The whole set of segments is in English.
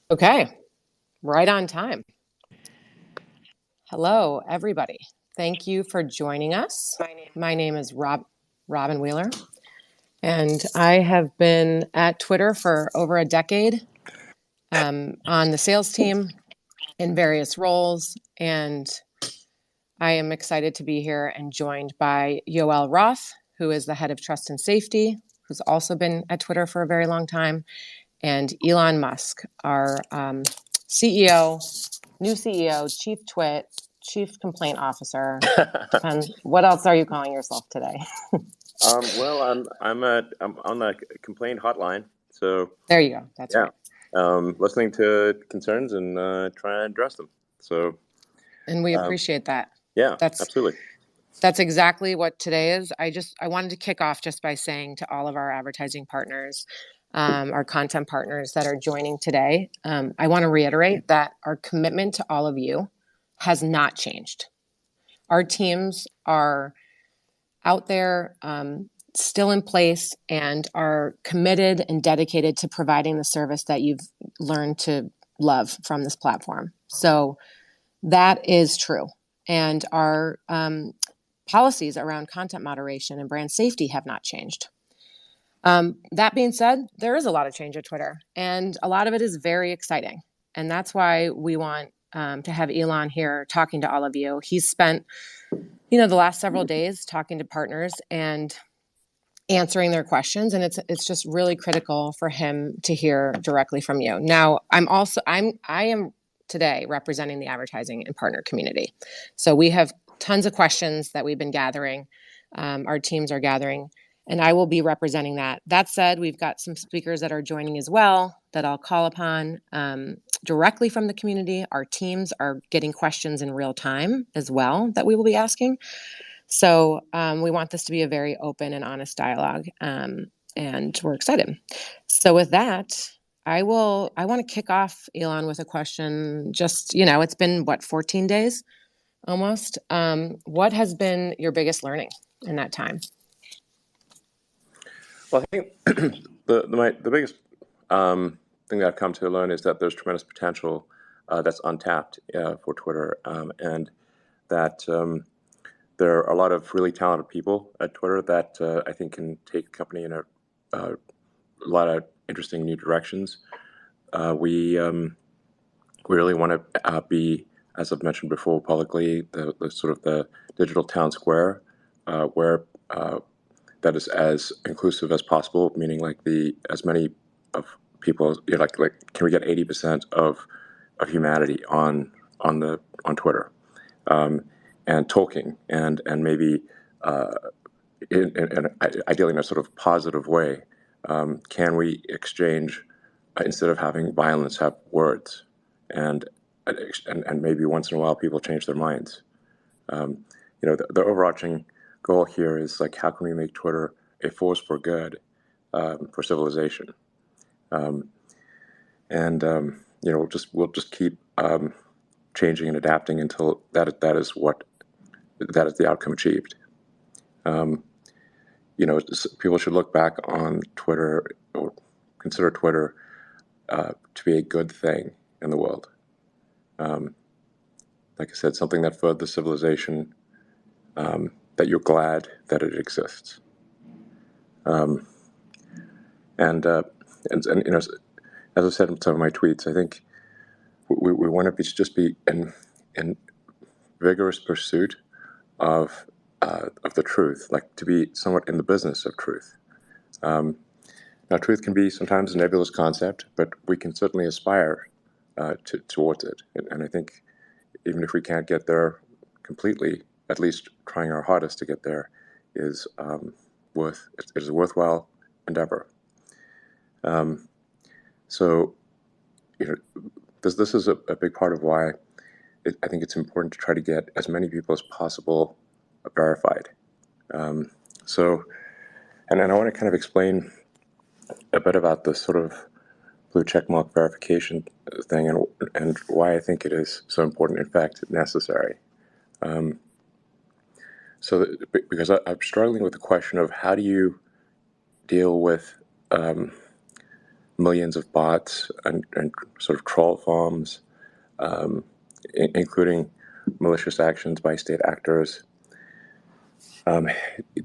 Okay, right on time. Hello, everybody. Thank you for joining us. My name is Robin Wheeler, and I have been at Twitter for over a decade on the sales team in various roles, and I am excited to be here and joined by Yoel Roth, who is the head of trust and safety, who's also been at Twitter for a very long time, and Elon Musk, our CEO, new CEO, chief twit, chief complaint officer. Depends. What else are you calling yourself today? Well, I'm on the complaint hotline, so There you go. That's yeah, right. listening to concerns and trying to address them. So And we um, appreciate that. yeah, That's absolutely. that's exactly what today is. I wanted to kick off just by saying to all of our advertising partners, our content partners that are joining today, I want to reiterate that our commitment to all of you has not changed. Our teams are out there, still in place, and are committed and dedicated to providing the service that you've learned to love from this platform. So that is true. And our policies around content moderation and brand safety have not changed. That being said, there is a lot of change at Twitter, and a lot of it is very exciting. And that's why we want to have Elon here talking to all of you. He's spent, the last several days talking to partners and answering their questions, and it's just really critical for him to hear directly from you. Now, I am today representing the advertising and partner community, so we have tons of questions that we've been gathering. Our teams are gathering, and I will be representing that. That said, we've got some speakers that are joining as well that I'll call upon directly from the community. Our teams are getting questions in real time as well that we will be asking. So we want this to be a very open and honest dialogue, and we're excited. So with that, I want to kick off, Elon, with a question. Just, it's been, 14 days almost. What has been your biggest learning in that time? Well, I think the biggest thing that I've come to learn is that there's tremendous potential that's untapped for Twitter, and that there are a lot of really talented people at Twitter that I think can take the company in a lot of interesting new directions. We really want to be, as I've mentioned before publicly, the sort of the digital town square, where that is as inclusive as possible, meaning like the as many of people, like can we get 80% of humanity on Twitter, and talking and maybe in ideally in a sort of positive way. Can we exchange, instead of having violence, have words, and and maybe once in a while people change their minds. The overarching goal here is like, how can we make Twitter a force for good, for civilization, and we'll just keep changing and adapting until that is the outcome achieved. People should look back on Twitter, or consider Twitter to be a good thing in the world. Like I said, something that furthers civilization, that you're glad that it exists. Um, and, uh, and as I said in some of my tweets, I think we want to just be in vigorous pursuit of the truth, like to be somewhat in the business of truth. Now, truth can be sometimes a nebulous concept, but we can certainly aspire towards it. And I think even if we can't get there completely, at least trying our hardest to get there is it is a worthwhile endeavor. So, this is a big part of why I think it's important to try to get as many people as possible verified. So, and I want to kind of explain a bit about this sort of blue checkmark verification thing, and why I think it is so important, in fact, necessary. Because I'm struggling with the question of how do you deal with millions of bots and sort of troll farms, including malicious actions by state actors. Um,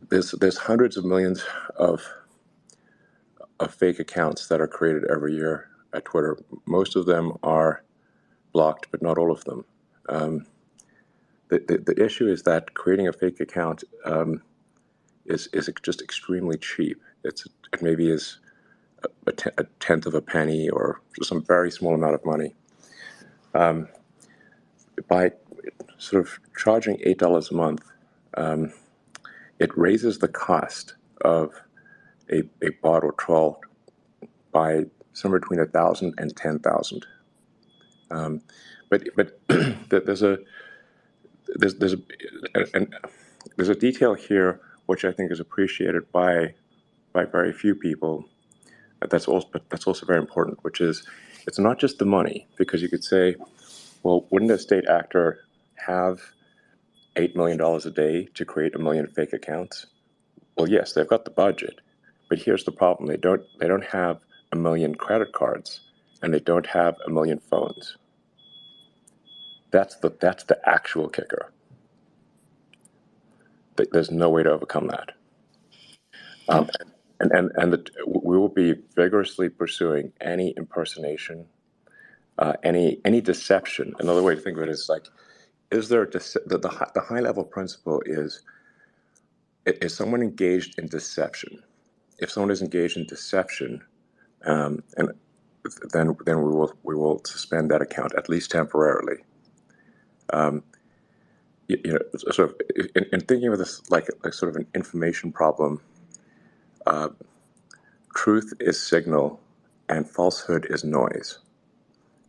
there's hundreds of millions of fake accounts that are created every year at Twitter. Most of them are blocked, but not all of them. Um, the issue is that creating a fake account is just extremely cheap. It maybe is a tenth of a penny or some very small amount of money. By sort of charging $8 a month, it raises the cost of a bot or troll by somewhere between 1,000 and 10,000. But there's a there's and there's a detail here which I think is appreciated by very few people. That's also very important, which is it's not just the money, because you could say, well, wouldn't a state actor have $8 million a day to create a million fake accounts? Well, yes, they've got the budget, but here's the problem: they don't have a million credit cards, and they don't have a million phones. That's the actual kicker. There's no way to overcome that. Okay. Um, we will be vigorously pursuing any impersonation, any deception. Another way to think of it is like, is there the high level principle is someone engaged in deception? If someone is engaged in deception, and then we will suspend that account, at least temporarily. Sort of in thinking of this like sort of an information problem. Truth is signal, and falsehood is noise,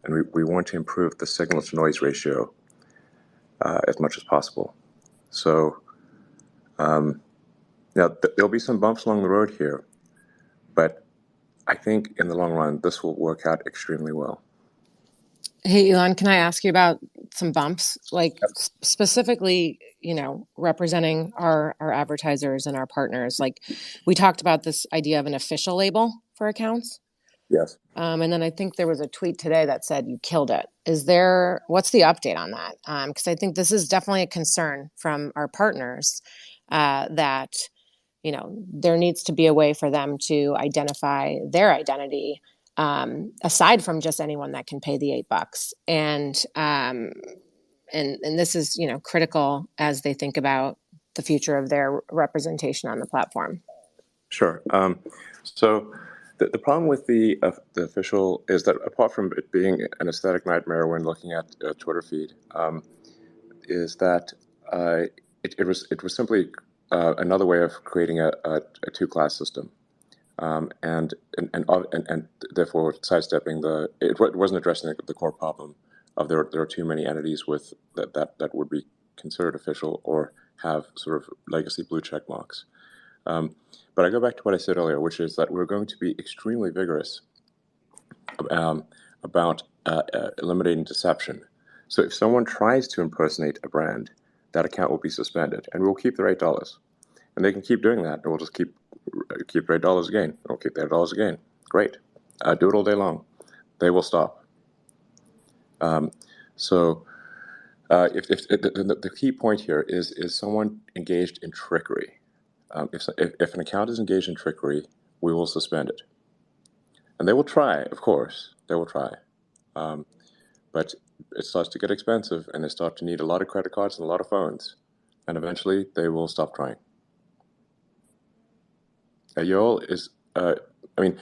and we want to improve the signal to noise ratio as much as possible. So now there'll be some bumps along the road here, but I think in the long run this will work out extremely well. Hey, Elon, can I ask you about some bumps? Like specifically, representing our advertisers and our partners. Like we talked about this idea of an official label for accounts. Yes. And then I think there was a tweet today that said you killed it. What's the update on that? Because I think this is definitely a concern from our partners that, there needs to be a way for them to identify their identity aside from just anyone that can pay the $8. And this is, critical as they think about the future of their representation on the platform. Sure. So the problem with the official is that, apart from it being an aesthetic nightmare when looking at a Twitter feed, is that it was simply another way of creating a two-class system, and therefore sidestepping it wasn't addressing the core problem of there are too many entities with that would be considered official or have sort of legacy blue check marks. But I go back to what I said earlier, which is that we're going to be extremely vigorous about eliminating deception. So if someone tries to impersonate a brand, that account will be suspended, and we'll keep their $8. And they can keep doing that, and we'll just keep their $8 again. We'll keep their $8 again. Great. Do it all day long. They will stop. So if the key point here is someone engaged in trickery. If an account is engaged in trickery, we will suspend it. And they will try, of course. They will try. But it starts to get expensive, and they start to need a lot of credit cards and a lot of phones. And eventually, they will stop trying. Yoel is, I mean,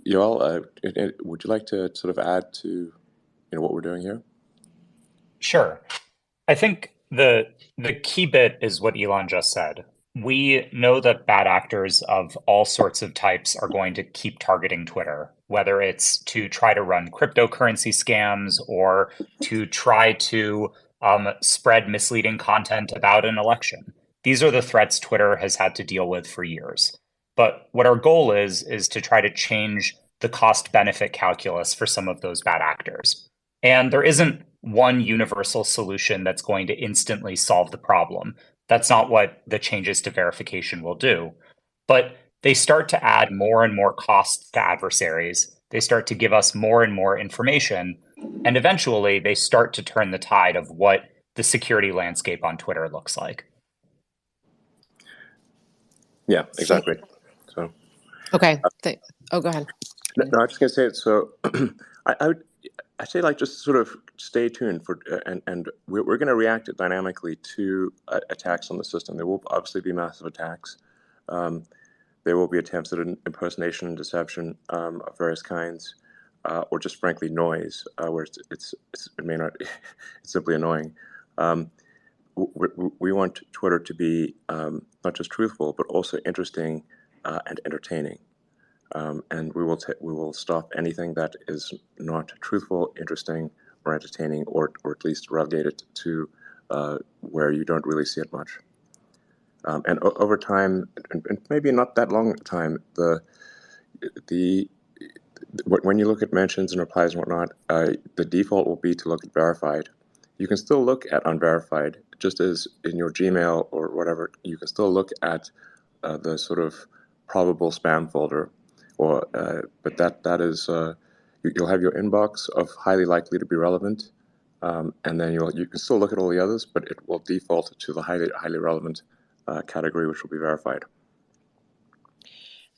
Yoel, would you like to sort of add to what we're doing here? Sure. I think the key bit is what Elon just said. We know that bad actors of all sorts of types are going to keep targeting Twitter, whether it's to try to run cryptocurrency scams or to try to spread misleading content about an election. These are the threats Twitter has had to deal with for years. But what our goal is to try to change the cost benefit calculus for some of those bad actors. And there isn't one universal solution that's going to instantly solve the problem. That's not what the changes to verification will do. But they start to add more and more costs to adversaries. They start to give us more and more information. And eventually, they start to turn the tide of what the security landscape on Twitter looks like. Yeah, exactly. So, Okay. Go ahead. no, I was just gonna say it. So, I say like just sort of stay tuned for, and we're going to react dynamically to attacks on the system. There will obviously be massive attacks. Um, there will be attempts at impersonation and deception of various kinds, or just frankly noise, where it may not it's simply annoying. Um, we want Twitter to be not just truthful but also interesting and entertaining. And we will stop anything that is not truthful, interesting, or entertaining, or at least relegate it to where you don't really see it much. And over time, and maybe not that long time, the when you look at mentions and replies and whatnot, the default will be to look at verified. You can still look at unverified, just as in your Gmail or whatever. You can still look at the sort of probable spam folder, or but that is you'll have your inbox of highly likely to be relevant, and then you can still look at all the others, but it will default to the highly relevant category, which will be verified.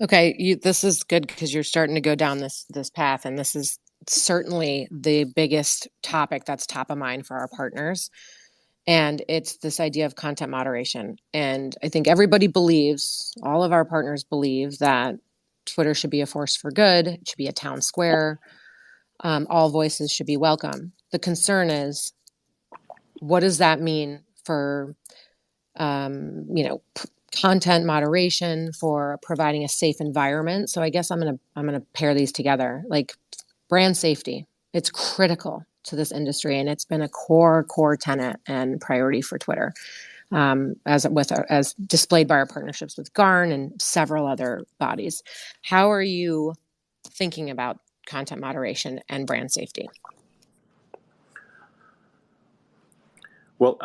Okay, this is good because you're starting to go down this path, and this is certainly the biggest topic that's top of mind for our partners. And it's this idea of content moderation. And I think everybody believes, all of our partners believe that Twitter should be a force for good. It should be a town square. All voices should be welcome. The concern is, what does that mean for, content moderation, for providing a safe environment? So I guess I'm gonna pair these together. Like brand safety, it's critical to this industry, and it's been a core tenet and priority for Twitter, as displayed by our partnerships with Garn and several other bodies. How are you thinking about content moderation and brand safety? Well,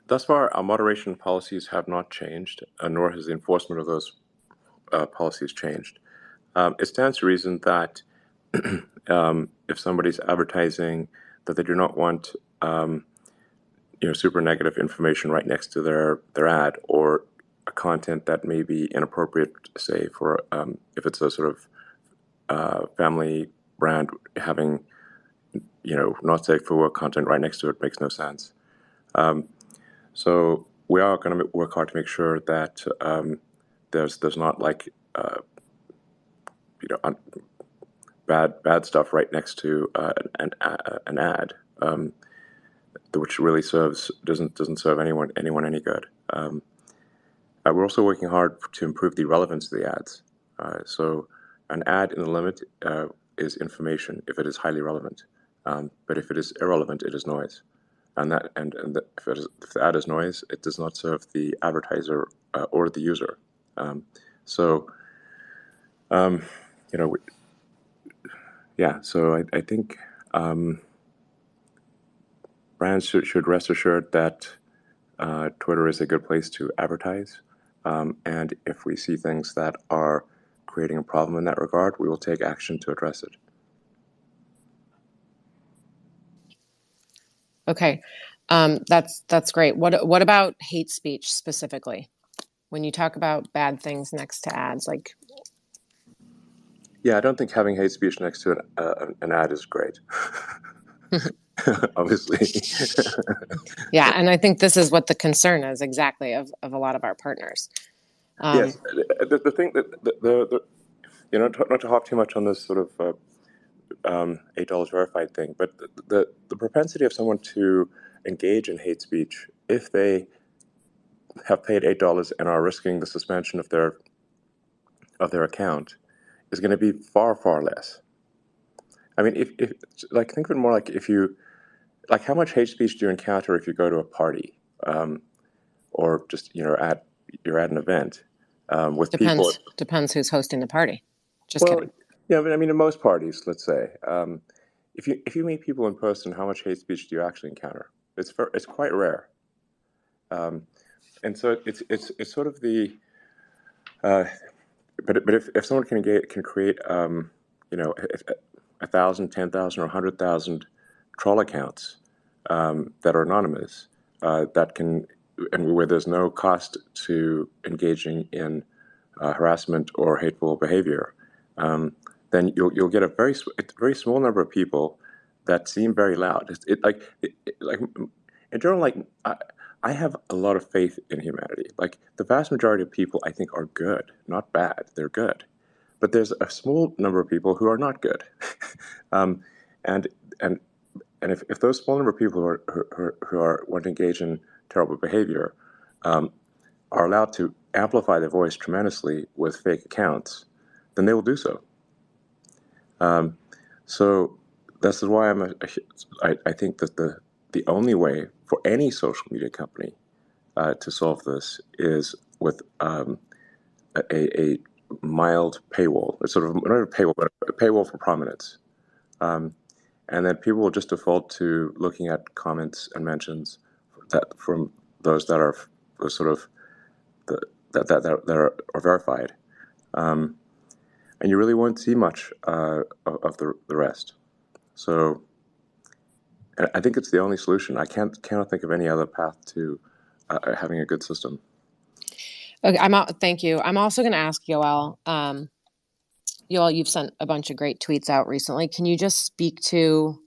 thus far, our moderation policies have not changed, nor has the enforcement of those policies changed. It stands to reason that if somebody's advertising that they do not want super negative information right next to their ad, or a content that may be inappropriate, say for if it's a sort of family brand having not safe for work content right next to it, makes no sense. So we are going to work hard to make sure that there's not like bad stuff right next to an ad, which really doesn't serve anyone any good. We're also working hard to improve the relevance of the ads. So an ad in the limit is information if it is highly relevant, but if it is irrelevant, it is noise. And if the ad is noise, it does not serve the advertiser or the user. So I think brands should rest assured that Twitter is a good place to advertise. And if we see things that are creating a problem in that regard, we will take action to address it. Okay, that's great. What about hate speech specifically? When you talk about bad things next to ads, like Yeah, I don't think having hate speech next to an ad is great. Obviously. yeah, and I think this is what the concern is exactly of a lot of our partners. Yes, the thing that not to hop too much on this sort of $8 verified thing, but the propensity of someone to engage in hate speech, if they have paid $8 and are risking the suspension of their account, is going to be far less. I mean, if like think of it more like if you like how much hate speech do you encounter if you go to a party, or just you're at an event with people. Depends who's hosting the party. Just Well, kidding. yeah, but I mean, in most parties, let's say, if you meet people in person, how much hate speech do you actually encounter? It's quite rare, and so it's sort of the but if someone can create you know 1,000, 10,000, or 100,000 troll accounts that are anonymous, that can, and where there's no cost to engaging in harassment or hateful behavior, then you'll get a very small number of people that seem very loud. Like in general, like I have a lot of faith in humanity. Like the vast majority of people, I think, are good, not bad. They're good, but there's a small number of people who are not good, um, and and and if those small number of people who want to engage in terrible behavior um, are allowed to amplify their voice tremendously with fake accounts, then they will do so. So this is why I think that the only way for any social media company to solve this is with a mild paywall. It's sort of not a paywall, but a paywall for prominence. And then people will just default to looking at comments and mentions that from those that are sort of that are verified, and you really won't see much of the rest. So I think it's the only solution. I cannot think of any other path to having a good system. Okay, thank you. I'm also going to ask Yoel. Yoel, you've sent a bunch of great tweets out recently. Can you just speak to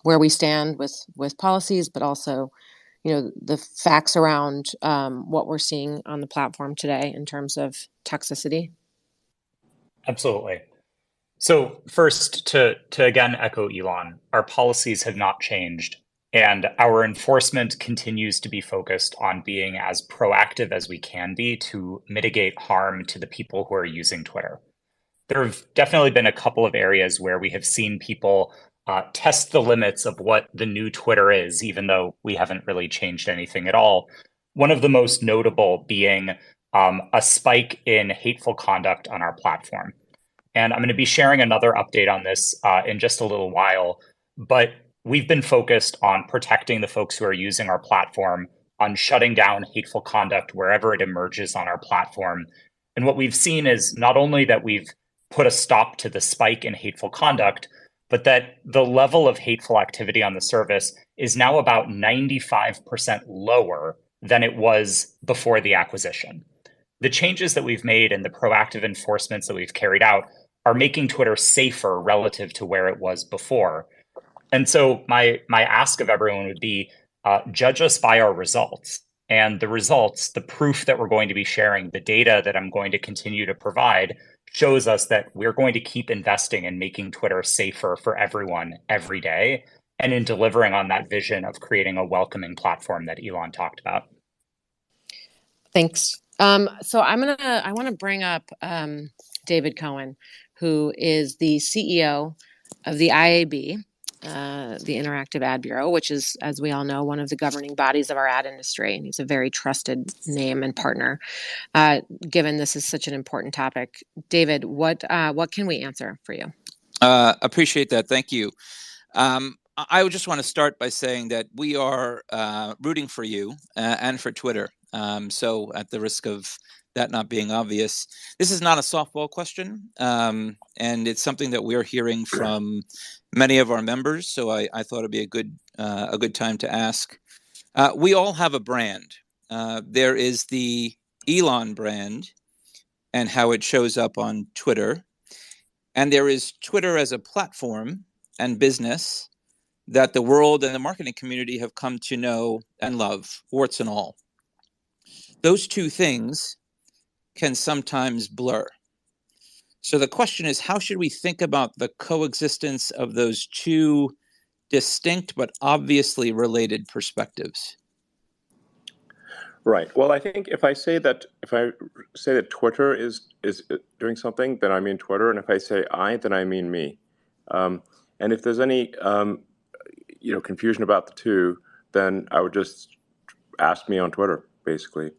where we stand with policies, but also, the facts around what we're seeing on the platform today in terms of toxicity? Absolutely. So first, to again echo Elon, our policies have not changed, and our enforcement continues to be focused on being as proactive as we can be to mitigate harm to the people who are using Twitter. There have definitely been a couple of areas where we have seen people test the limits of what the new Twitter is, even though we haven't really changed anything at all. One of the most notable being a spike in hateful conduct on our platform. And I'm going to be sharing another update on this in just a little while. But we've been focused on protecting the folks who are using our platform, on shutting down hateful conduct wherever it emerges on our platform. And what we've seen is not only that we've put a stop to the spike in hateful conduct, but that the level of hateful activity on the service is now about 95% lower than it was before the acquisition. The changes that we've made and the proactive enforcements that we've carried out are making Twitter safer relative to where it was before. And so my ask of everyone would be judge us by our results. And the results, the proof that we're going to be sharing, the data that I'm going to continue to provide shows us that we're going to keep investing in making Twitter safer for everyone every day and in delivering on that vision of creating a welcoming platform that Elon talked about. Thanks. So I want to bring up David Cohen, who is the CEO of the IAB, the Interactive Ad Bureau, which is, as we all know, one of the governing bodies of our ad industry. And he's a very trusted name and partner, given this is such an important topic. David, what can we answer for you? Appreciate that. Thank you. I would just want to start by saying that we are rooting for you and for Twitter. So at the risk of that not being obvious, this is not a softball question. And it's something that we're hearing from many of our members. So I thought it'd be a good time to ask. We all have a brand. There is the Elon brand and how it shows up on Twitter. And there is Twitter as a platform and business that the world and the marketing community have come to know and love, warts and all. Those two things can sometimes blur. So the question is, how should we think about the coexistence of those two distinct but obviously related perspectives? Right. Well, I think if I say that Twitter is doing something, then I mean Twitter, and if I say I, then I mean me. And if there's any confusion about the two, then I would just ask me on Twitter, basically.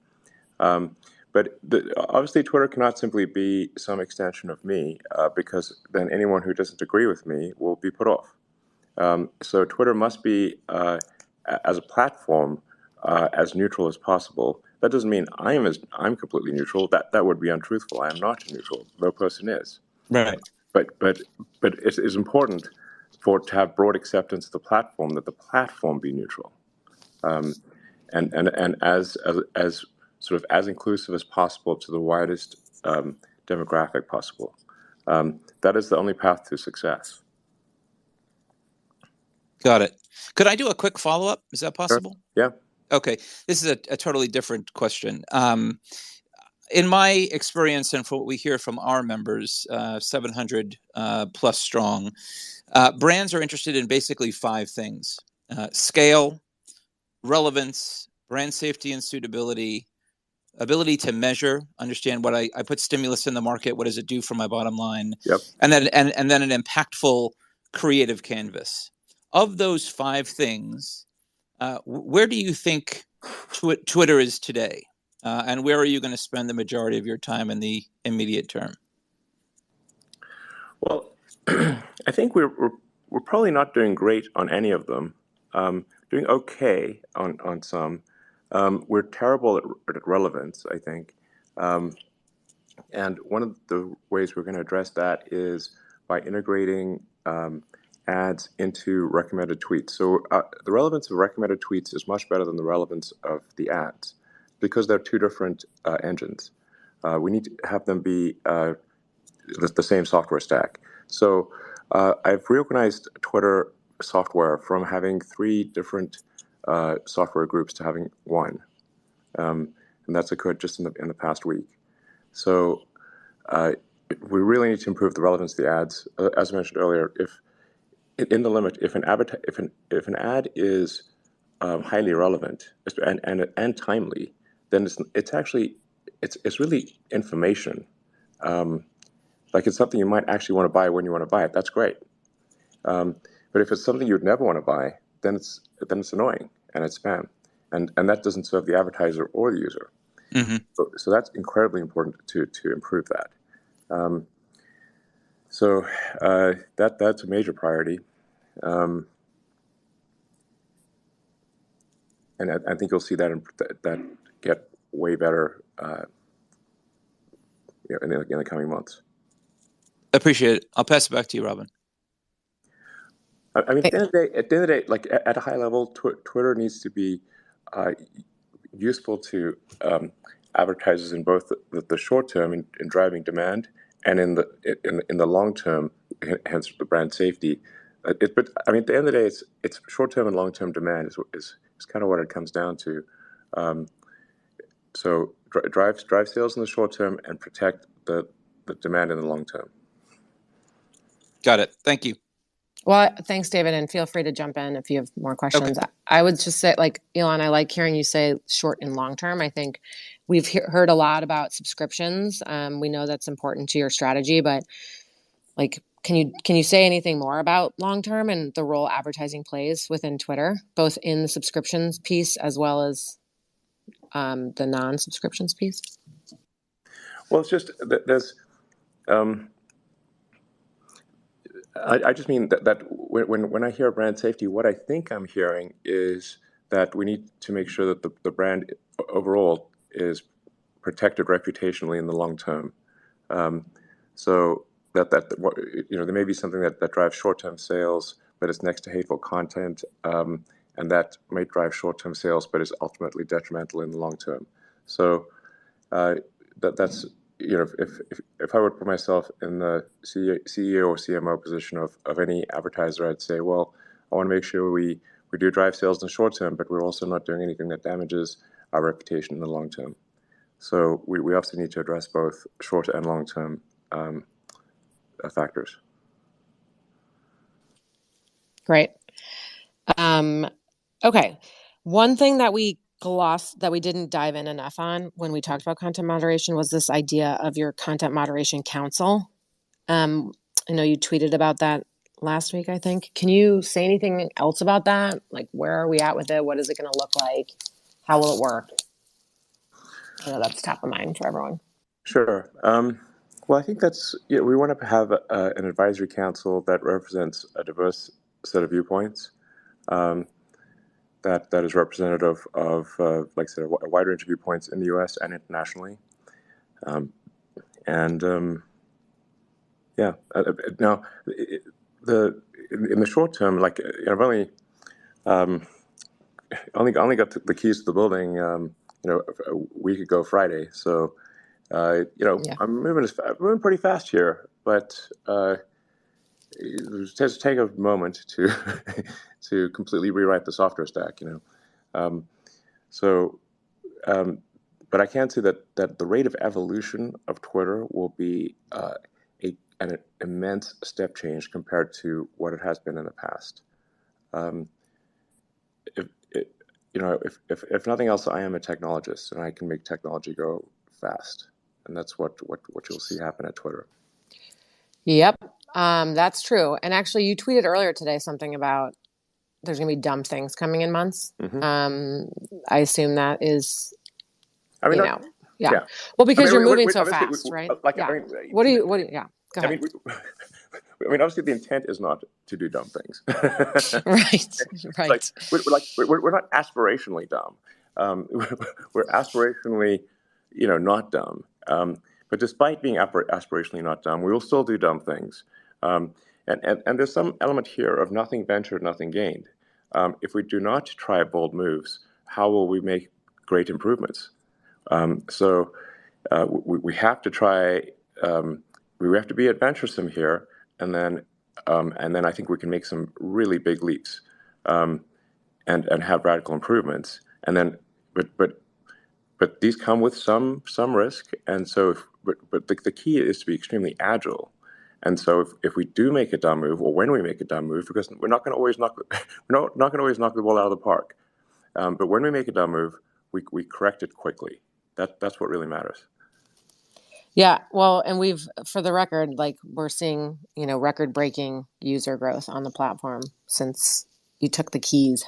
But obviously, Twitter cannot simply be some extension of me, because then anyone who doesn't agree with me will be put off. So Twitter must be, as a platform, as neutral as possible, That doesn't mean I'm completely neutral. That would be untruthful. I am not neutral. No person is. Right. But it is important to have broad acceptance of the platform, that the platform be neutral, and as sort of as inclusive as possible to the widest demographic possible. That is the only path to success. Got it. Could I do a quick follow-up? Is that possible? Sure. Yeah. Okay. This is a totally different question. In my experience and from what we hear from our members, 700 plus strong, brands are interested in basically 5 things: scale, relevance, brand safety and suitability, ability to measure, understand what I put stimulus in the market, what does it do for my bottom line, Yep. and then an impactful creative canvas. Of those 5 things, where do you think Twitter is today? And where are you going to spend the majority of your time in the immediate term? Well, I think we're probably not doing great on any of them. Doing okay on some. We're terrible at relevance, I think. And one of the ways we're going to address that is by integrating ads into recommended tweets. So the relevance of recommended tweets is much better than the relevance of the ads because they're 2 different engines. We need to have them be the same software stack. So I've reorganized Twitter software from having 3 different software groups to having 1, and that's occurred just in the past week. So we really need to improve the relevance of the ads. As I mentioned earlier, if an ad is highly relevant and timely, then it's really information. Like it's something you might actually want to buy when you want to buy it. That's great. But if it's something you'd never want to buy, then it's annoying and it's spam, and that doesn't serve the advertiser or the user. Mm-hmm. So that's incredibly important to improve that. So that's a major priority, and I think you'll see that get way better, in the coming months. Appreciate it. I'll pass it back to you, Robin. I mean, at the end of the day, like at a high level, Twitter needs to be useful to advertisers in both the short term in driving demand and in the long term, hence the brand safety. But I mean, at the end of the day, it's short term and long term demand is kind of what it comes down to. So drive sales in the short term and protect the demand in the long term. Got it. Thank you. Well, thanks, David, and feel free to jump in if you have more questions. Okay. I would just say, like, Elon, I like hearing you say short and long term. I think we've heard a lot about subscriptions. We know that's important to your strategy, but like, can you say anything more about long term and the role advertising plays within Twitter, both in the subscriptions piece as well as the non-subscriptions piece? Well, it's just that there's. I just mean that when I hear brand safety, what I think I'm hearing is that we need to make sure that the brand overall is protected reputationally in the long term. So that there may be something that drives short-term sales, but it's next to hateful content, and that may drive short-term sales, but is ultimately detrimental in the long term. So that's. If I would put myself in the CEO or CMO position of any advertiser, I'd say, well, I want to make sure we do drive sales in the short term, but we're also not doing anything that damages our reputation in the long term. So we also need to address both short and long term factors. Great. Okay. One thing that we didn't dive in enough on when we talked about content moderation was this idea of your content moderation council. I know you tweeted about that last week, I think. Can you say anything else about that? Like, where are we at with it? What is it going to look like? How will it work? I know that's top of mind for everyone. Sure. Well, I think we want to have an advisory council that represents a diverse set of viewpoints. that is representative of, like I said, a wide range of viewpoints in the U.S. and internationally. Yeah. Now, in the short term, like I've only got the keys to the building, a week ago Friday. So, Yeah. I'm moving pretty fast here, but it does take a moment to to completely rewrite the software stack. So, but I can say that the rate of evolution of Twitter will be an immense step change compared to what it has been in the past. If, if nothing else, I am a technologist, and I can make technology go fast, and that's what you'll see happen at Twitter. Yep, that's true. And actually, you tweeted earlier today something about there's going to be dumb things coming in months. Mm-hmm. I assume that is, I mean, yeah. yeah. Well, because you're moving we so fast, right? Like, Yeah. I mean, Yeah. Go ahead. I mean, obviously, the intent is not to do dumb things. Right. Like we're not aspirationally dumb. We're aspirationally, not dumb. But despite being aspirationally not dumb, we will still do dumb things. And there's some element here of nothing ventured, nothing gained. If we do not try bold moves, how will we make great improvements? So we have to try. We have to be adventuresome here, and then I think we can make some really big leaps, and have radical improvements. And then, but these come with some risk. And so, but the key is to be extremely agile. And so, if we do make a dumb move, or when we make a dumb move, because we're not going to always knock the ball out of the park. But when we make a dumb move, we correct it quickly. That's what really matters. Yeah, well, and for the record, like we're seeing, record-breaking user growth on the platform since you took the keys.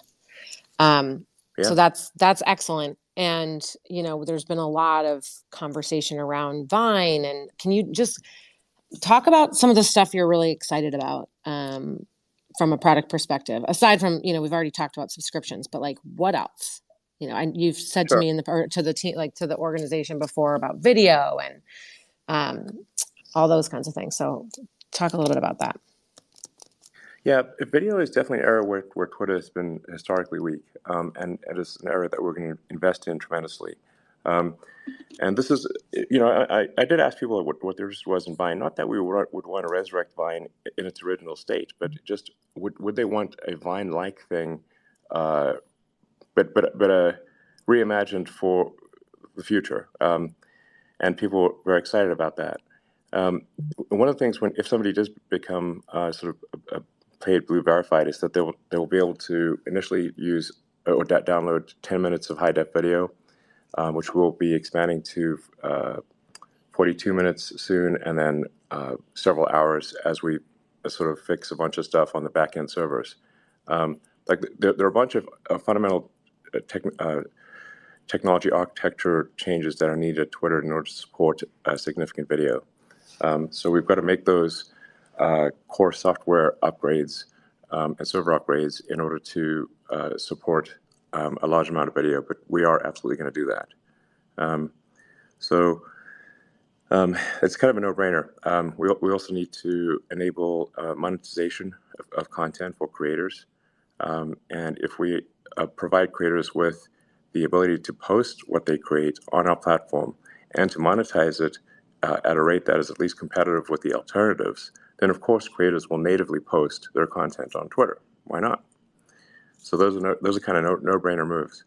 So that's excellent. And, there's been a lot of conversation around Vine. And can you just talk about some of the stuff you're really excited about from a product perspective, aside from, we've already talked about subscriptions, but like what else? You've said to me to the team, like to the organization before about video and all those kinds of things. So talk a little bit about that. Yeah, video is definitely an area where Twitter has been historically weak, and it is an area that we're going to invest in tremendously. And this is, I did ask people what their interest was in Vine. Not that we would want to resurrect Vine in its original state, but just would they want a Vine-like thing, but reimagined for the future? And people were very excited about that. One of the things if somebody does become sort of a paid Blue verified is that they will be able to initially use or download 10 minutes of high def video, which we'll be expanding to 42 minutes soon, and then several hours as we sort of fix a bunch of stuff on the back end servers. Like there are a bunch of fundamental technology architecture changes that are needed at Twitter in order to support significant video. So we've got to make those core software upgrades and server upgrades in order to support a large amount of video, but we are absolutely going to do that. So it's kind of a no-brainer. We also need to enable monetization of content for creators. And if we provide creators with the ability to post what they create on our platform and to monetize it at a rate that is at least competitive with the alternatives, then of course creators will natively post their content on Twitter. Why not? So those are kind of no-brainer moves.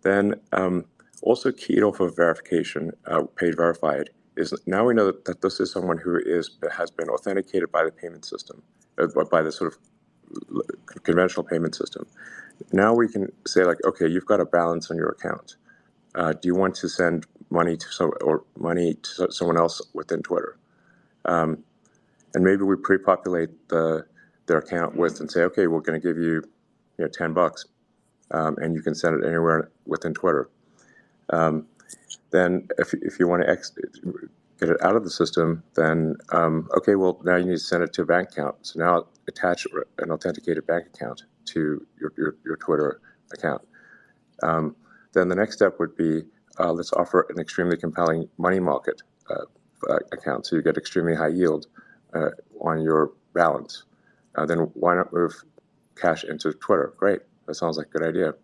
Then also keyed off of verification, paid verified, is now we know that this is someone who has been authenticated by the payment system, by the sort of conventional payment system. Now we can say like, okay, you've got a balance on your account. Do you want to send money to someone else within Twitter? And maybe we pre-populate their account with and say, okay, we're going to give you, $10, and you can send it anywhere within Twitter. Then if you want to get it out of the system, then okay, well, now you need to send it to a bank account. So now attach an authenticated bank account to your Twitter account. Then the next step would be let's offer an extremely compelling money market account, so you get extremely high yield on your balance. Then why not move cash into Twitter? Great, that sounds like a good idea.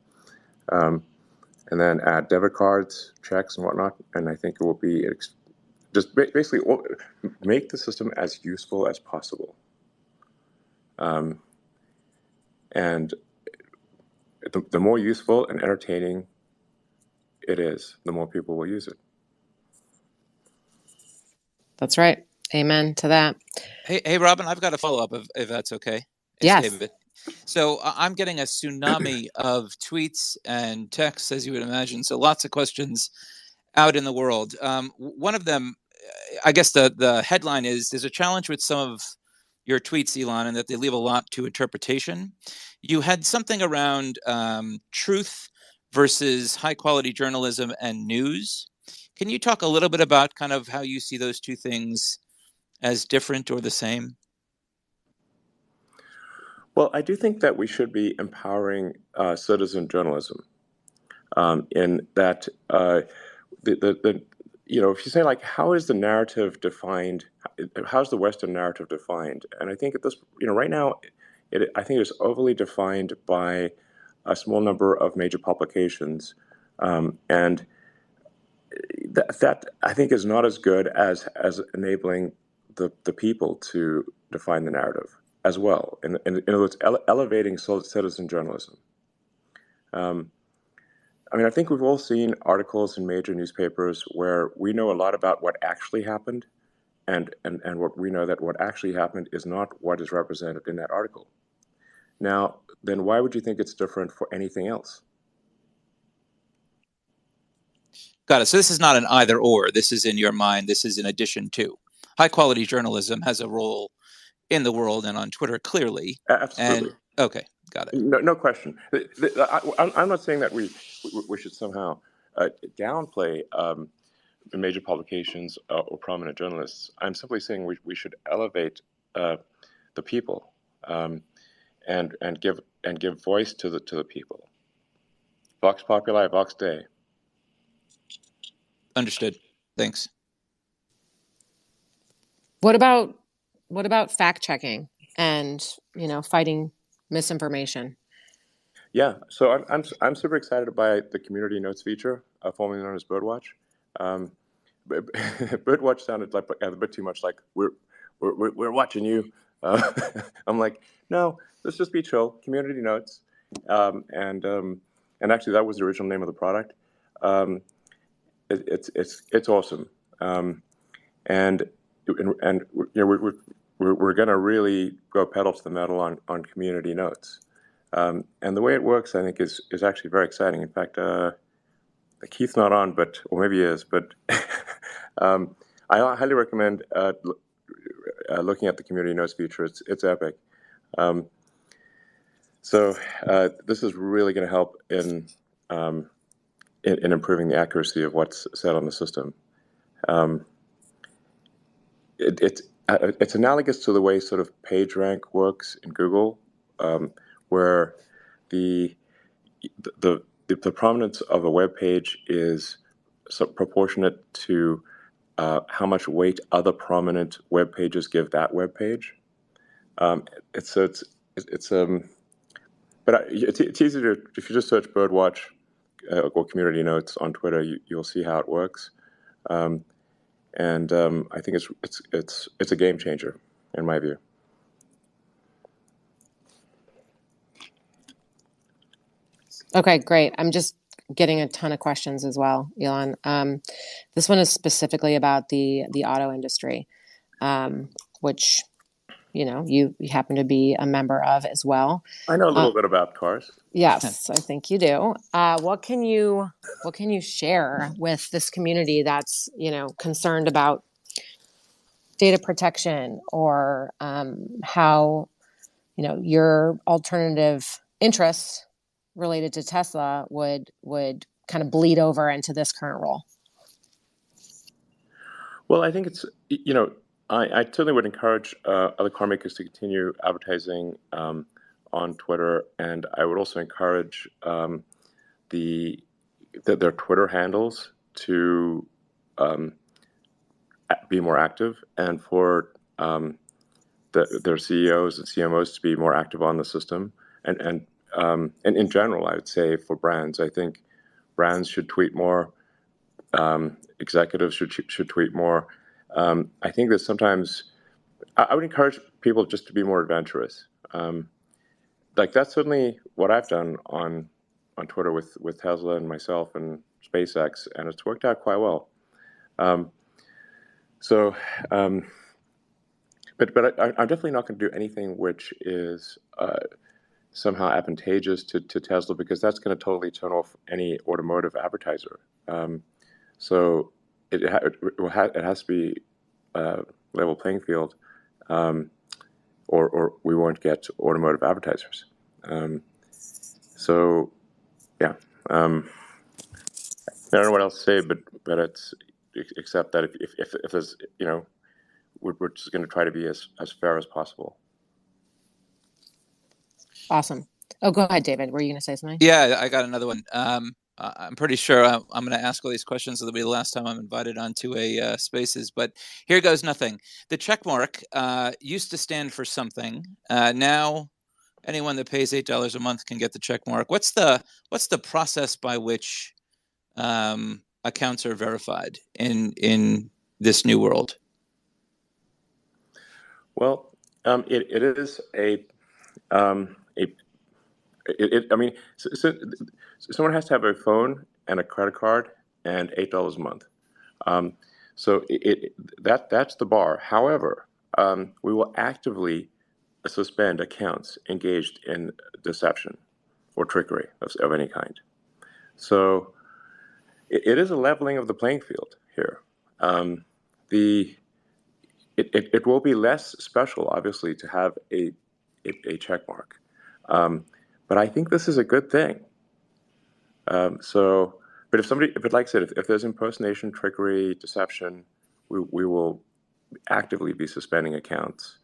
And then add debit cards, checks, and whatnot. And I think it will be just basically make the system as useful as possible. And the more useful and entertaining it is, the more people will use it. That's right. Amen to that. Hey, Robin, I've got a follow-up if that's okay. It's Yes. David. So I'm getting a tsunami of tweets and texts, as you would imagine. So lots of questions out in the world. One of them, I guess the headline is, there's a challenge with some of your tweets, Elon, and that they leave a lot to interpretation. You had something around truth versus high quality journalism and news. Can you talk a little bit about kind of how you see those two things as different or the same? Well, I do think that we should be empowering citizen journalism in that if you say, like, how is the narrative defined? How's the Western narrative defined? And I think at this, right now, I think it's overly defined by a small number of major publications, and that I think is not as good as enabling the people to define the narrative as well. In other words, elevating citizen journalism. I mean, I think we've all seen articles in major newspapers where we know a lot about what actually happened, and what we know that what actually happened is not what is represented in that article. Now, then why would you think it's different for anything else? Got it. So this is not an either or. This is in your mind. This is in addition to. High quality journalism has a role in the world and on Twitter, clearly. Absolutely. And okay, got it. No question. I'm not saying that we should somehow downplay major publications or prominent journalists. I'm simply saying we should elevate the people and give voice to the people. Vox populi, vox Dei. Understood. Thanks. What about fact checking and fighting misinformation? Yeah, so I'm super excited by the community notes feature, formerly known as Birdwatch. Birdwatch sounded like a bit too much like we're watching you. I'm like, no, let's just be chill. Community notes, and actually that was the original name of the product. It's awesome, and we're going to really go pedal to the metal on community notes. And the way it works, I think, is actually very exciting. In fact, Keith's not on, or maybe he is, but I highly recommend looking at the community notes feature. It's epic. So this is really going to help in improving the accuracy of what's said on the system. It's analogous to the way sort of PageRank works in Google, where the prominence of a web page is proportionate to how much weight other prominent web pages give that web page. But it's easier if you just search Birdwatch or Community Notes on Twitter. You'll see how it works, and I think it's a game changer in my view. Okay, great. I'm just getting a ton of questions as well, Elon. This one is specifically about the auto industry, which you happen to be a member of as well. I know a little bit about cars. Yes, I think you do. What can you share with this community that's concerned about data protection, or how your alternative interests related to Tesla would kind of bleed over into this current role? Well, I think it's, I certainly would encourage other car makers to continue advertising on Twitter, and I would also encourage the their Twitter handles to um, be more active, and for their CEOs and CMOs to be more active on the system, and in general, I would say for brands, I think brands should tweet more. Executives should tweet more. I think that sometimes I would encourage people just to be more adventurous. Like that's certainly what I've done on Twitter with Tesla and myself and SpaceX, and it's worked out quite well. Um, so, but I'm definitely not going to do anything which is somehow advantageous to Tesla, because that's going to totally turn off any automotive advertiser. So it has to be level playing field, or we won't get automotive advertisers. So yeah, I don't know what else to say, but it's except that if there's we're just going to try to be as fair as possible. Awesome. Oh, go ahead, David. Were you going to say something? Yeah, I got another one. I'm pretty sure I'm going to ask all these questions. It'll be the last time I'm invited onto a Spaces, but here goes nothing. The check mark used to stand for something. Now, anyone that pays $8 a month can get the check mark. What's the process by which accounts are verified in this new world? Well, it is I mean, so someone has to have a phone and a credit card and $8 a month. So that's the bar. However, we will actively suspend accounts engaged in deception or trickery of any kind. So it is a leveling of the playing field here. It will be less special, obviously, to have a check mark. But I think this is a good thing. But like I said, if there's impersonation, trickery, deception, we will actively be suspending accounts.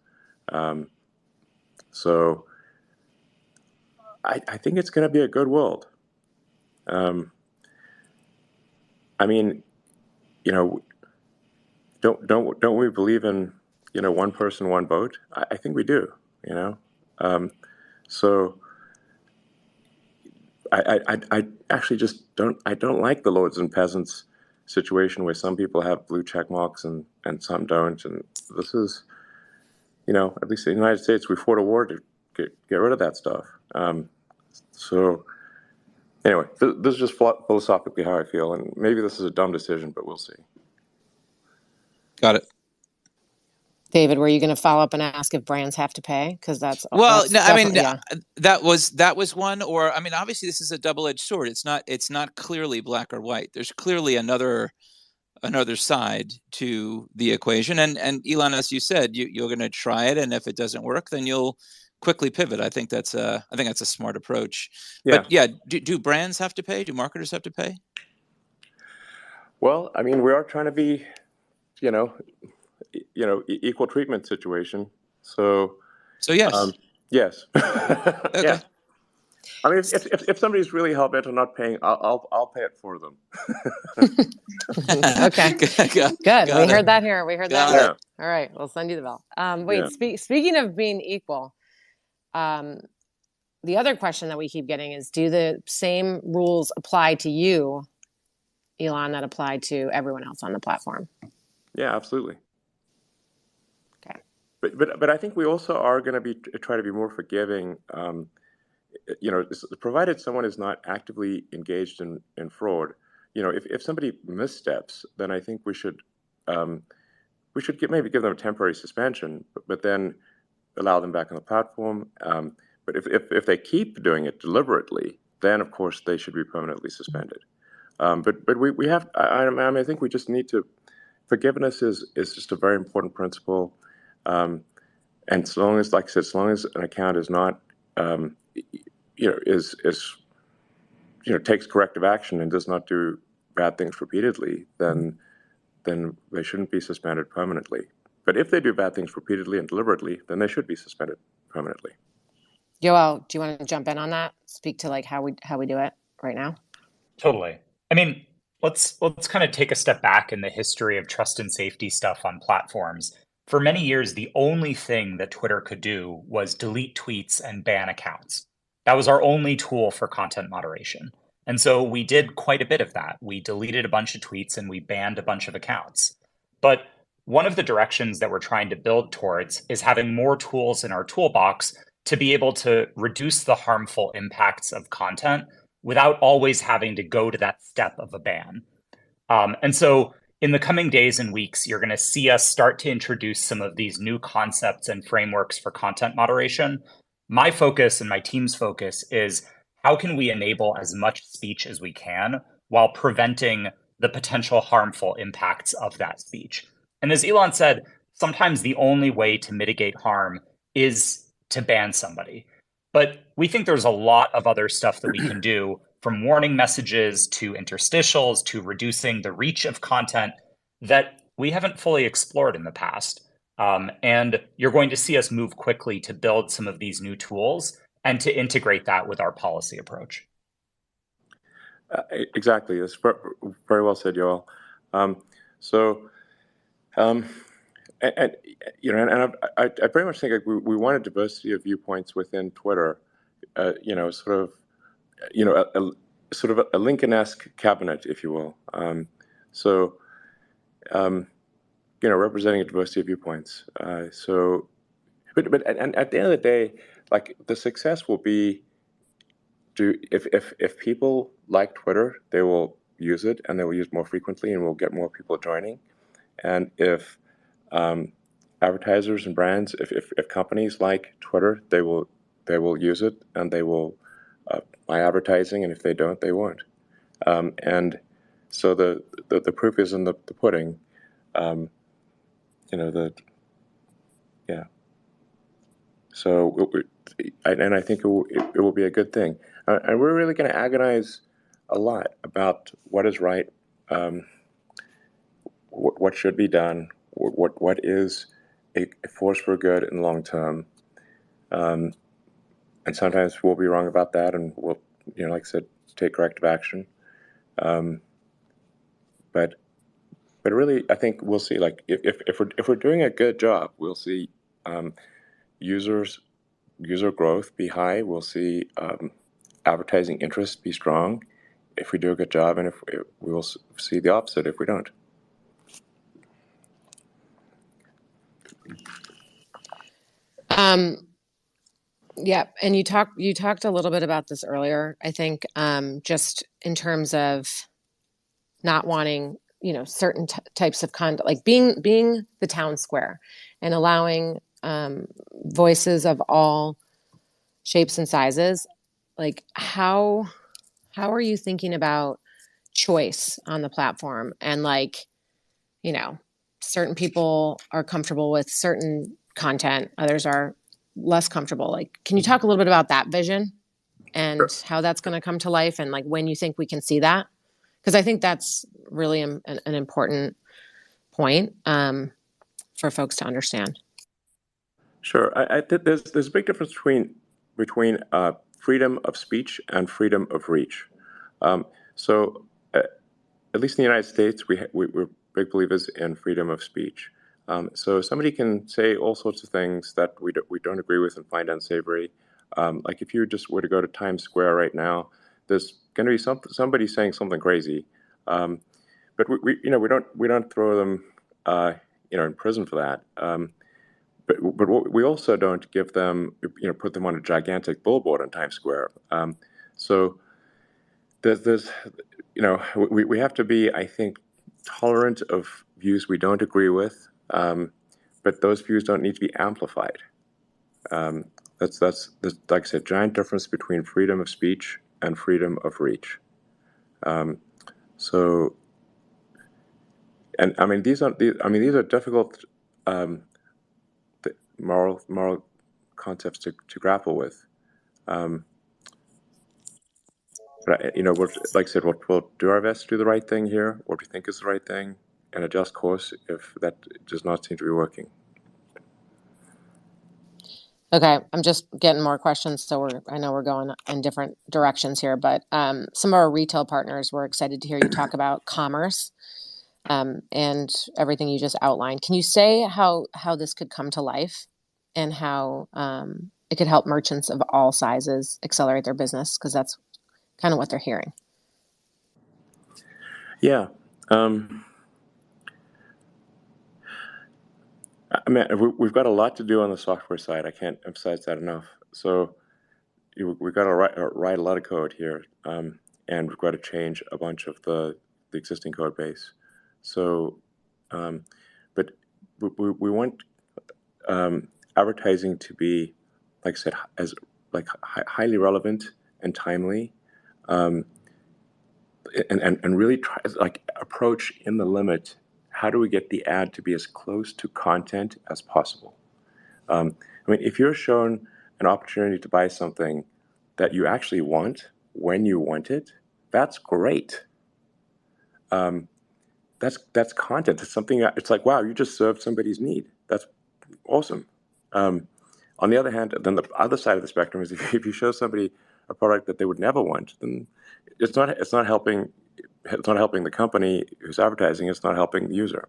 So I think it's going to be a good world. I mean, don't we believe in one person, one vote? I think we do. So I actually just don't like the lords and peasants situation where some people have blue check marks and some don't. And this is, at least in the United States, we fought a war to get rid of that stuff. So anyway, this is just philosophically how I feel, and maybe this is a dumb decision, but we'll see. Got it. David, were you going to follow up and ask if brands have to pay? Because no. I mean, that was one. Or I mean, obviously, this is a double-edged sword. It's not clearly black or white. There's clearly another side to the equation. And Elon, as you said, you're going to try it, and if it doesn't work, then you'll quickly pivot. I think that's a smart approach. Yeah. But yeah, do brands have to pay? Do marketers have to pay? Well, I mean, we are trying to be, equal treatment situation. So yes. Yes. Okay. Yeah. I mean, if somebody's really hell-bent on not paying, I'll pay it for them. Okay. Good. We heard that here. We heard that. Yeah. All right. We'll send you the bill. Wait. Yeah. Speaking of being equal, the other question that we keep getting is: do the same rules apply to you, Elon, that apply to everyone else on the platform? Yeah, absolutely. Okay. But I think we also are going to try to be more forgiving. Provided someone is not actively engaged in fraud, if somebody missteps, then I think we should maybe give them a temporary suspension, but then allow them back on the platform. But if they keep doing it deliberately, then of course they should be permanently suspended. But we have. I think we just need to. Forgiveness is just a very important principle, and as long as, like I said, as long as an account is not, takes corrective action and does not do bad things repeatedly, then then they shouldn't be suspended permanently. But if they do bad things repeatedly and deliberately, then they should be suspended permanently. Yoel, do you want to jump in on that? Speak to like how we do it right now? Totally. I mean, let's kind of take a step back in the history of trust and safety stuff on platforms. For many years, the only thing that Twitter could do was delete tweets and ban accounts. That was our only tool for content moderation. And so we did quite a bit of that. We deleted a bunch of tweets and we banned a bunch of accounts. But one of the directions that we're trying to build towards is having more tools in our toolbox to be able to reduce the harmful impacts of content without always having to go to that step of a ban. And so in the coming days and weeks, you're going to see us start to introduce some of these new concepts and frameworks for content moderation. My focus and my team's focus is how can we enable as much speech as we can while preventing the potential harmful impacts of that speech. And as Elon said, sometimes the only way to mitigate harm is to ban somebody. But we think there's a lot of other stuff that we can do, from warning messages to interstitials to reducing the reach of content that we haven't fully explored in the past. And you're going to see us move quickly to build some of these new tools and to integrate that with our policy approach. Exactly. That's very well said, Yoel. And you know, and I very much think like we want a diversity of viewpoints within Twitter. You know, sort of, you know, sort of a Lincoln-esque cabinet, if you will. You know, representing a diversity of viewpoints. But at the end of the day, like the success will be, if people like Twitter, they will use it and they will use more frequently, and we'll get more people joining. And if advertisers and brands, if companies like Twitter, they will use it and they will buy advertising, and if they don't, they won't. And so the proof is in the pudding. You know, yeah. So and I think it will be a good thing. And we're really going to agonize a lot about what is right, what should be done, what is a force for good in the long term. And sometimes we'll be wrong about that, and we'll, you know, like I said, take corrective action. But really, I think we'll see. Like if we're doing a good job, we'll see user growth be high. We'll see advertising interest be strong if we do a good job, and if we will see the opposite if we don't. Yeah, and you talked a little bit about this earlier. I think just in terms of not wanting, you know, certain types of content, like being the town square and allowing voices of all shapes and sizes. Like how are you thinking about choice on the platform? And like, you know, certain people are comfortable with certain content, others are less comfortable. Like, can you talk a little bit about that vision and how that's going to come to life, and like when you think we can see that? Because I think that's really an important point for folks to understand. Sure, I think there's a big difference between freedom of speech and freedom of reach. So, at least in the United States, we're big believers in freedom of speech. So somebody can say all sorts of things that we don't agree with and find unsavory. Like if you just were to go to Times Square right now, there's going to be somebody saying something crazy, but we don't throw them in prison for that. But we also don't give them, put them on a gigantic billboard in Times Square. So there's we have to be, I think, tolerant of views we don't agree with, but those views don't need to be amplified. That's like I said, giant difference between freedom of speech and freedom of reach. So, and I mean these are difficult moral concepts to grapple with. But like I said, we'll do our best to do the right thing here, what we think is the right thing, and adjust course if that does not seem to be working. Okay, I'm just getting more questions, so I know we're going in different directions here, but some of our retail partners were excited to hear you talk about commerce and everything you just outlined. Can you say how this could come to life and how it could help merchants of all sizes accelerate their business? Because that's kind of what they're hearing. Yeah. I mean, we've got a lot to do on the software side. I can't emphasize that enough. So we've got to write a lot of code here, and we've got to change a bunch of the existing code base. So, but we want advertising to be, like I said, as like highly relevant and timely, and really try like approach in the limit. How do we get the ad to be as close to content as possible? I mean, if you're shown an opportunity to buy something that you actually want when you want it, that's great. That's content. It's something. It's like, wow, you just served somebody's need. That's awesome. On the other hand, then the other side of the spectrum is if you show somebody a product that they would never want, then it's not helping. It's not helping the company who's advertising. It's not helping the user.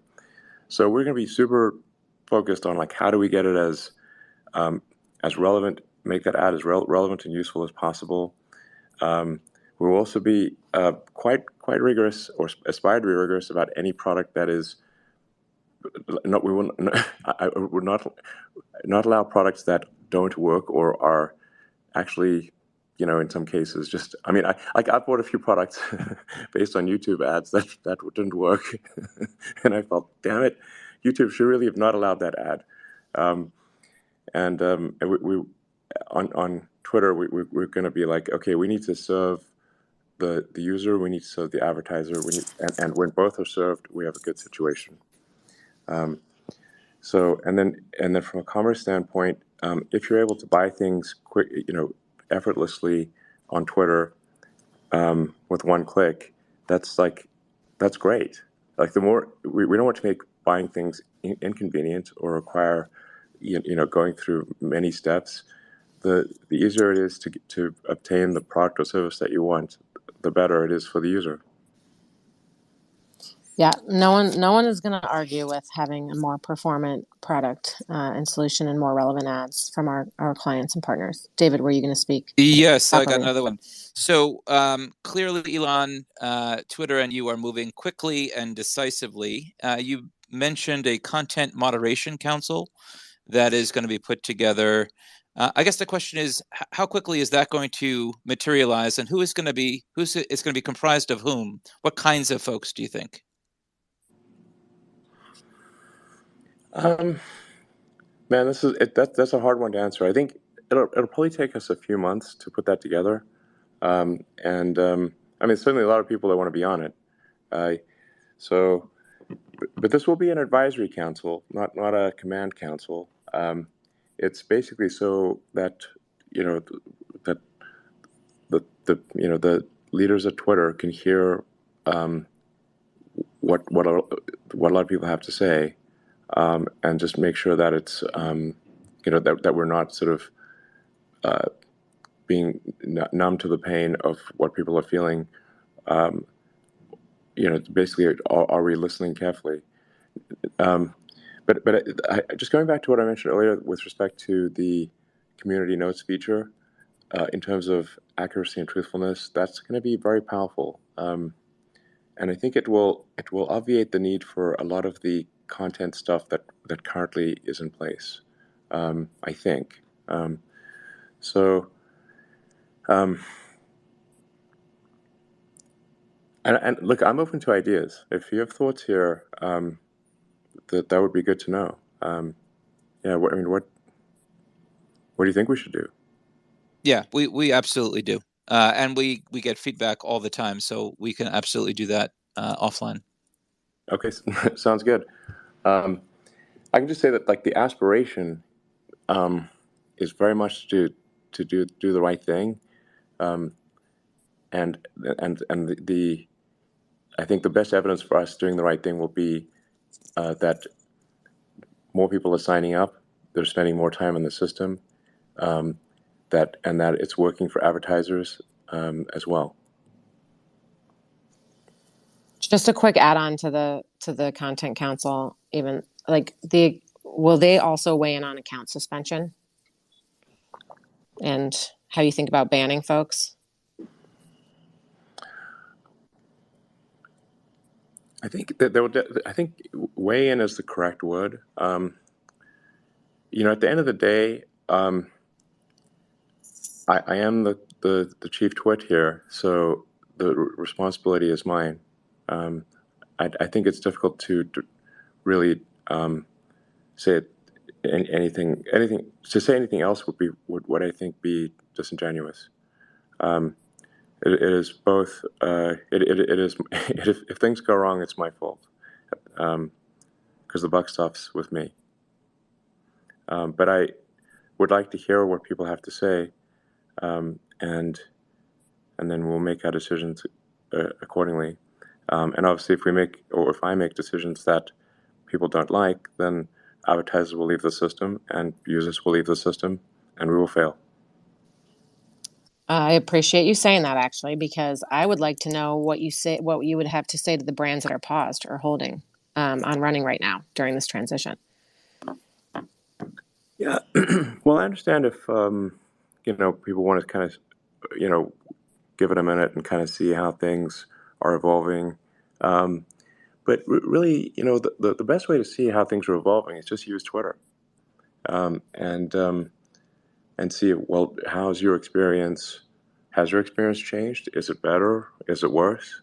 So we're going to be super focused on like how do we get it as relevant, make that ad as relevant and useful as possible. We'll also be quite rigorous, or aspire to be rigorous, about any product that is. We will I would not allow products that don't work or are actually, in some cases, just. I mean, I bought a few products based on YouTube ads that didn't work, and I felt, damn it, YouTube should really have not allowed that ad. And we on Twitter, we're going to be like, okay, we need to serve the user, we need to serve the advertiser, and when both are served, we have a good situation. So and then from a commerce standpoint, if you're able to buy things quick, effortlessly on Twitter with one click, that's great. Like the more we don't want to make buying things inconvenient or require going through many steps. The easier it is to obtain the product or service that you want, the better it is for the user. Yeah, no one is going to argue with having a more performant product and solution and more relevant ads from our clients and partners. David, were you going to speak? Yes, I got another one. So clearly, Elon, Twitter and you are moving quickly and decisively. You mentioned a content moderation council that is going to be put together. I guess the question is, how quickly is that going to materialize, and who's going to be comprised of whom? What kinds of folks do you think? Man, that's a hard one to answer. I think it'll probably take us a few months to put that together, and I mean, certainly a lot of people that want to be on it. So, but this will be an advisory council, not a command council. It's basically so that that the leaders at Twitter can hear what a lot of people have to say, and just make sure that it's that we're not sort of being numb to the pain of what people are feeling. Basically, are we listening carefully? But just going back to what I mentioned earlier with respect to the community notes feature, in terms of accuracy and truthfulness, that's going to be very powerful. And I think it will obviate the need for a lot of the content stuff that currently is in place. I think. So. And look, I'm open to ideas. If you have thoughts here, that would be good to know. Yeah, what do you think we should do? Yeah, we absolutely do, and we get feedback all the time, so we can absolutely do that offline. Okay, sounds good. I can just say that like the aspiration is very much to do the right thing, and the I think the best evidence for us doing the right thing will be that more people are signing up, they're spending more time in the system, that it's working for advertisers as well. Just a quick add-on to the Content Council, even like will they also weigh in on account suspension and how you think about banning folks? I think that I think weigh in is the correct word. At the end of the day, I am the chief twit here, so the responsibility is mine. I think it's difficult to really say anything to say anything else would I think be disingenuous. It is both. It is if things go wrong, it's my fault, because the buck stops with me. But I would like to hear what people have to say, and then we'll make our decisions accordingly. And obviously, if I make decisions that people don't like, then advertisers will leave the system, and users will leave the system, and we will fail. I appreciate you saying that, actually, because I would like to know what you would have to say to the brands that are paused or holding on running right now during this transition. Yeah, well, I understand if people want to kind of give it a minute and kind of see how things are evolving. But really, the best way to see how things are evolving is just use Twitter, and see, well, how's your experience? Has your experience changed? Is it better? Is it worse?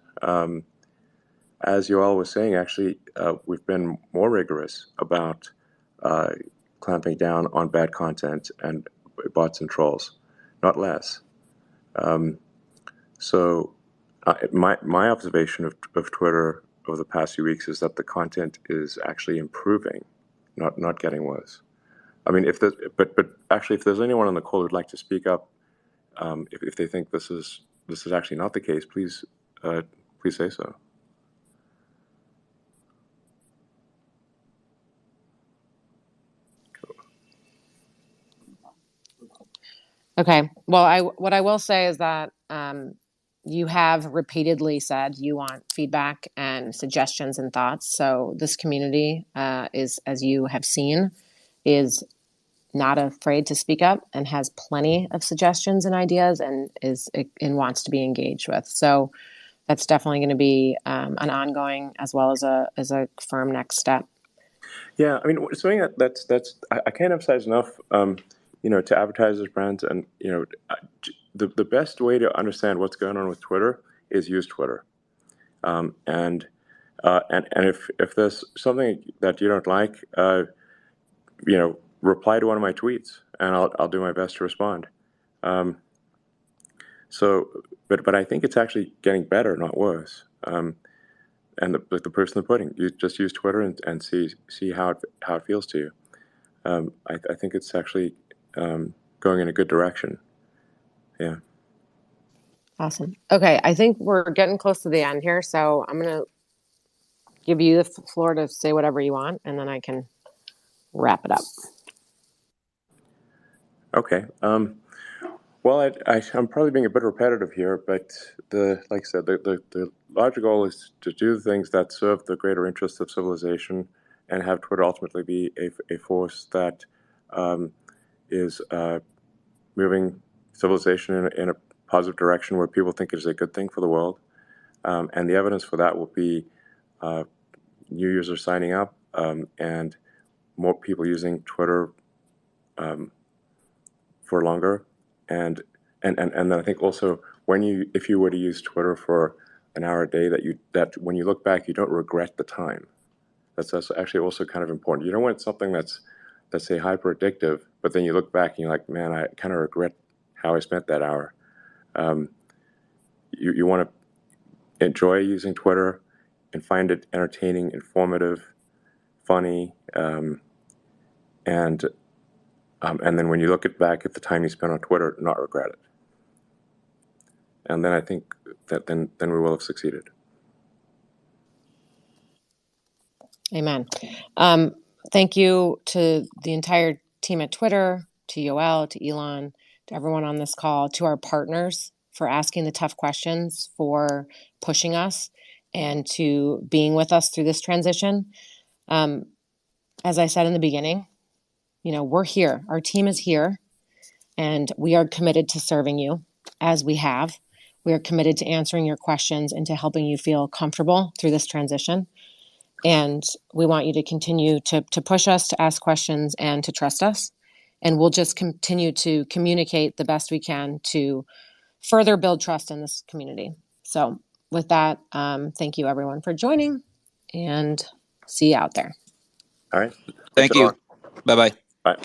As you all was saying, actually, we've been more rigorous about clamping down on bad content and bots and trolls, not less. So my observation of Twitter over the past few weeks is that the content is actually improving, not getting worse. I mean, but actually, if there's anyone on the call who'd like to speak up, if they think this is actually not the case, please say so. Okay. Well, what I will say is that you have repeatedly said you want feedback and suggestions and thoughts. So this community is, as you have seen, is not afraid to speak up and has plenty of suggestions and ideas and wants to be engaged with. So that's definitely going to be an ongoing as well as a firm next step. Yeah, I mean, something that's I can't emphasize enough. To advertisers, brands, and the best way to understand what's going on with Twitter is use Twitter. And if there's something that you don't like, reply to one of my tweets, and I'll do my best to respond. But I think it's actually getting better, not worse. And the proof's in the pudding. You just use Twitter and see how it feels to you. I think it's actually going in a good direction. Yeah. Awesome. Okay, I think we're getting close to the end here, so I'm going to give you the floor to say whatever you want, and then I can wrap it up. Okay. Well, I'm probably being a bit repetitive here, but like I said, the larger goal is to do things that serve the greater interests of civilization, and have Twitter ultimately be a force that is moving civilization in a positive direction where people think it is a good thing for the world. And the evidence for that will be new users signing up, and more people using Twitter for longer. And then I think also if you were to use Twitter for an hour a day, that when you look back, you don't regret the time. That's actually also kind of important. You don't want something that's say hyper addictive, but then you look back and you're like, man, I kind of regret how I spent that hour. You want to enjoy using Twitter and find it entertaining, informative, funny, and then when you look back at the time you spent on Twitter, not regret it. And then I think that then we will have succeeded. Amen. Thank you to the entire team at Twitter, to Yoel, to Elon, to everyone on this call, to our partners for asking the tough questions, for pushing us, and to being with us through this transition. As I said in the beginning, we're here. Our team is here, and we are committed to serving you as we have. We are committed to answering your questions and to helping you feel comfortable through this transition. And we want you to continue to push us, to ask questions, and to trust us. And we'll just continue to communicate the best we can to further build trust in this community. So with that, thank you everyone for joining, and see you out there. All right. Thank you. Bye-bye. Bye.